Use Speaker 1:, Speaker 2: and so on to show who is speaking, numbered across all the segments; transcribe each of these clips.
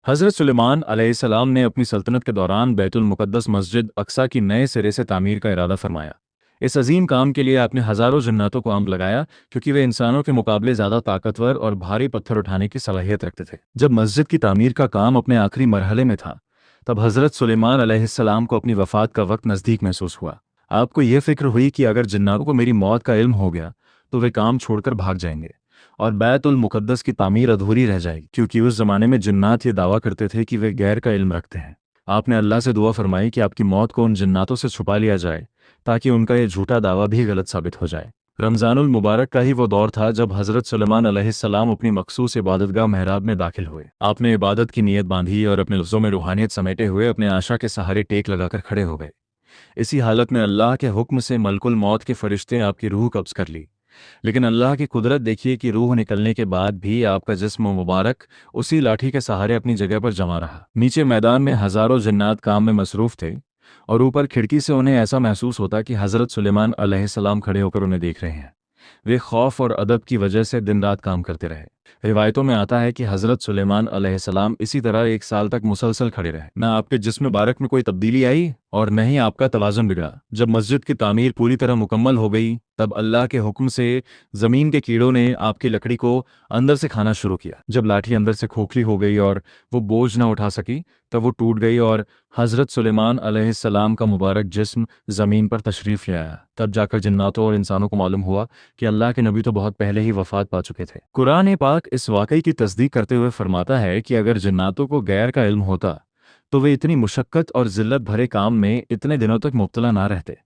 Speaker 1: हज़रत सुलेमान अलैहिस्सलाम ने अपनी सल्तनत के दौरान बैतुल मुक़द्दस मस्जिद अक्सा की नए सिरे से तामीर का इरादा फरमाया। इस अजीम काम के लिए आपने हज़ारों जन्नातों को अम्र लगाया, क्योंकि वे इंसानों के मुकाबले ज़्यादा ताकतवर और भारी पत्थर उठाने की सलाहियत रखते थे। जब मस्जिद की तामीर का काम अपने आखिरी मरहले में था, तब हज़रत सुलेमान अलैहिस्सलाम को अपनी वफ़ात का वक्त नज़दीक महसूस हुआ। आपको यह फ़िक्र हुई कि अगर जिन्नातों को मेरी मौत का इल्म हो गया तो वे काम छोड़कर भाग जाएंगे और बैतुल मुक़द्दस की तामीर अधूरी रह जाएगी, क्योंकि उस ज़माने में जिन्नात ये दावा करते थे कि वे गैर का इल्म रखते हैं। आपने अल्लाह से दुआ फरमाई कि आपकी मौत को उन जिन्नातों से छुपा लिया जाए, ताकि उनका ये झूठा दावा भी गलत साबित हो जाए। रमज़ानुल मुबारक का ही वो दौर था जब हज़रत सुलेमान अलैहिस्सलाम अपनी मखसूस इबादतगाह महराब में दाखिल हुए। आपने इबादत की नीयत बांधी और अपने लफ्ज़ों में रूहानियत समेटे हुए अपने आशा के सहारे टेक लगाकर खड़े हो गए। इसी हालत में अल्लाह के हुक्म से मलकुल मौत के फरिश्ते आपकी रूह कब्ज़ कर ली। लेकिन अल्लाह की कुदरत देखिए कि रूह निकलने के बाद भी आपका जिस्म मुबारक उसी लाठी के सहारे अपनी जगह पर जमा रहा। नीचे मैदान में हज़ारों जिन्नात काम में मसरूफ़ थे और ऊपर खिड़की से उन्हें ऐसा महसूस होता कि हज़रत सुलेमान अलैहिस्सलाम खड़े होकर उन्हें देख रहे हैं। वे खौफ और अदब की वजह से दिन रात काम करते रहे। रिवायतों में आता है कि हज़रत सुलेमान अलैहिस्सलाम इसी तरह 1 साल तक मुसलसल खड़े रहे। न आपके जिस्म मुबारक में कोई तब्दीली आई और न ही आपका तवाज़ुन बिगड़ा। जब मस्जिद की तामीर पूरी तरह मुकम्मल हो गई, तब अल्लाह के हुक्म से ज़मीन के कीड़ों ने आपकी लकड़ी को अंदर से खाना शुरू किया। जब लाठी अंदर से खोखली हो गई और वो बोझ न उठा सकी, तब वो टूट गई और हज़रत सुलेमान अलैहिस्सलाम का मुबारक जिस्म ज़मीन पर तशरीफ़ ले आया। तब जाकर जिन्नातों और इंसानों को मालूम हुआ कि अल्लाह के नबी तो बहुत पहले ही वफ़ात पा चुके थे। कुरान पाक इस वाक़ई की तस्दीक करते हुए फरमाता है कि अगर जिन्नातों को गैर का इल्म होता तो वे इतनी मुशक्क़त और ज़िल्लत भरे काम में इतने दिनों तक मुब्तला ना रहते।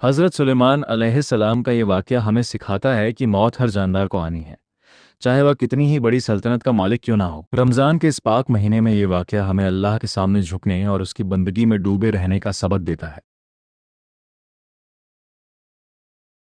Speaker 1: हज़रत सुलेमान अलैहिस्सलाम का ये वाक़या हमें सिखाता है कि मौत हर जानदार को आनी है, चाहे वह कितनी ही बड़ी सल्तनत का मालिक क्यों ना हो। रमज़ान के इस पाक महीने में ये वाक़या हमें अल्लाह के सामने झुकने और उसकी बंदगी में डूबे रहने का सबक देता है।